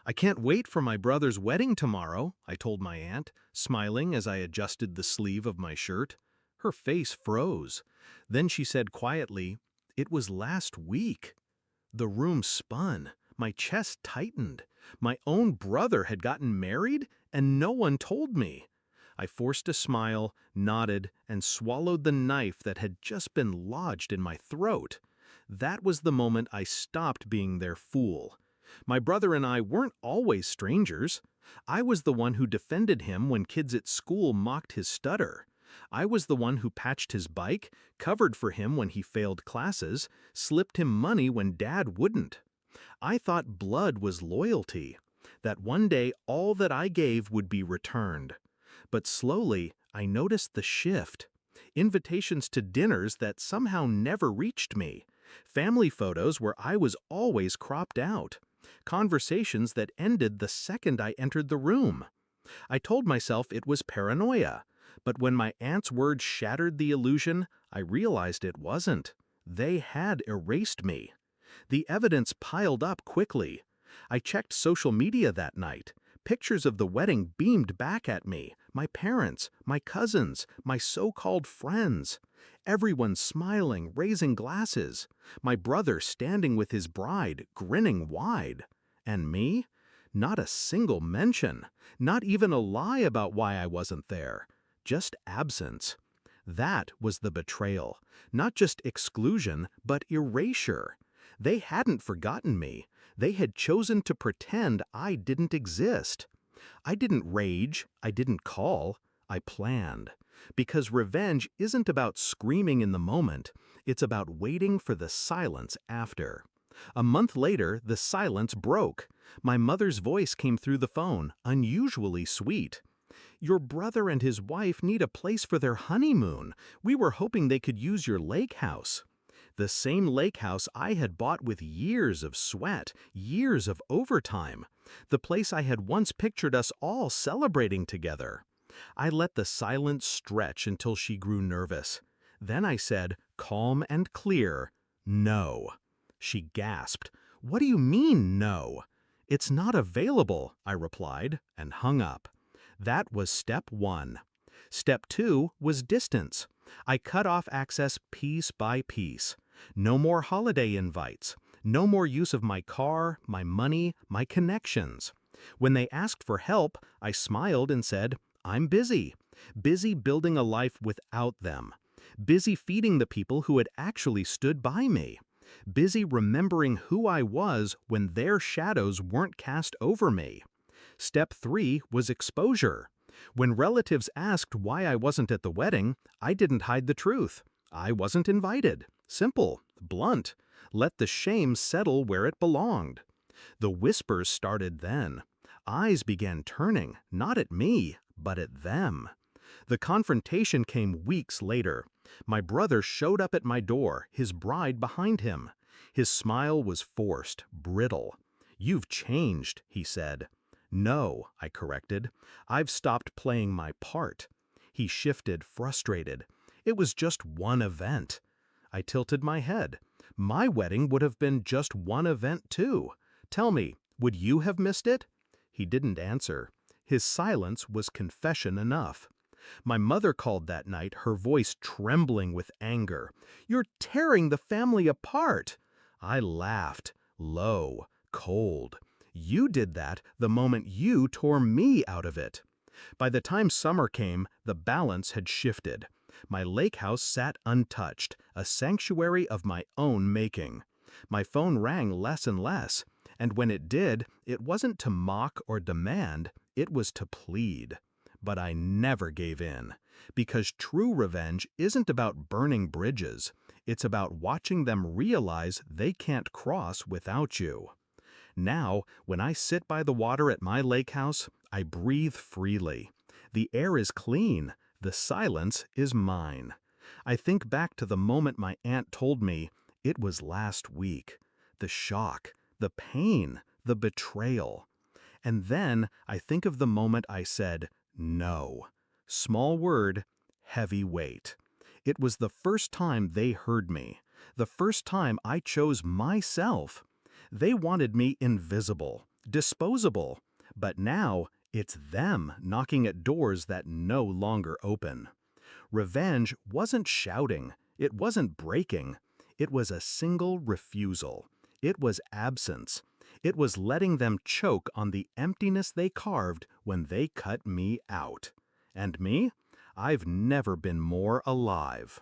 I can't wait for my brother's wedding tomorrow, I told my aunt, smiling as I adjusted the sleeve of my shirt. Her face froze. Then she said quietly, "It was last week." The room spun. My chest tightened. My own brother had gotten married, and no one told me. I forced a smile, nodded, and swallowed the knife that had just been lodged in my throat. That was the moment I stopped being their fool. My brother and I weren't always strangers. I was the one who defended him when kids at school mocked his stutter. I was the one who patched his bike, covered for him when he failed classes, slipped him money when Dad wouldn't. I thought blood was loyalty, that one day all that I gave would be returned. But slowly, I noticed the shift. Invitations to dinners that somehow never reached me. Family photos where I was always cropped out. Conversations that ended the second I entered the room. I told myself it was paranoia, but when my aunt's words shattered the illusion, I realized it wasn't. They had erased me. The evidence piled up quickly. I checked social media that night. Pictures of the wedding beamed back at me, my parents, my cousins, my so-called friends. Everyone smiling, raising glasses. My brother standing with his bride, grinning wide. And me? Not a single mention. Not even a lie about why I wasn't there. Just absence. That was the betrayal. Not just exclusion, but erasure. They hadn't forgotten me. They had chosen to pretend I didn't exist. I didn't rage. I didn't call. I planned. Because revenge isn't about screaming in the moment. It's about waiting for the silence after. A month later, the silence broke. My mother's voice came through the phone, unusually sweet. "Your brother and his wife need a place for their honeymoon. We were hoping they could use your lake house." The same lake house I had bought with years of sweat, years of overtime. The place I had once pictured us all celebrating together. I let the silence stretch until she grew nervous. Then I said, calm and clear, "No." She gasped. "What do you mean, no?" "It's not available," I replied, and hung up. That was step one. Step two was distance. I cut off access piece by piece. No more holiday invites. No more use of my car, my money, my connections. When they asked for help, I smiled and said, "I'm busy. Busy building a life without them. Busy feeding the people who had actually stood by me. Busy remembering who I was when their shadows weren't cast over me." Step three was exposure. When relatives asked why I wasn't at the wedding, I didn't hide the truth. I wasn't invited. Simple, blunt. Let the shame settle where it belonged. The whispers started then. Eyes began turning, not at me, but at them. The confrontation came weeks later. My brother showed up at my door, his bride behind him. His smile was forced, brittle. "You've changed," he said. "No," I corrected. "I've stopped playing my part." He shifted, frustrated. "It was just one event." I tilted my head. "My wedding would have been just one event too. Tell me, would you have missed it?" He didn't answer. His silence was confession enough. My mother called that night, her voice trembling with anger. "You're tearing the family apart." I laughed, low, cold. "You did that the moment you tore me out of it." By the time summer came, the balance had shifted. My lake house sat untouched, a sanctuary of my own making. My phone rang less and less, and when it did, it wasn't to mock or demand, it was to plead. But I never gave in, because true revenge isn't about burning bridges. It's about watching them realize they can't cross without you. Now, when I sit by the water at my lake house, I breathe freely. The air is clean. The silence is mine. I think back to the moment my aunt told me it was last week. The shock, the pain, the betrayal. And then I think of the moment I said, no. Small word, heavy weight. It was the first time they heard me. The first time I chose myself. They wanted me invisible, disposable. But now, it's them knocking at doors that no longer open. Revenge wasn't shouting, it wasn't breaking. It was a single refusal. It was absence. It was letting them choke on the emptiness they carved when they cut me out. And me? I've never been more alive.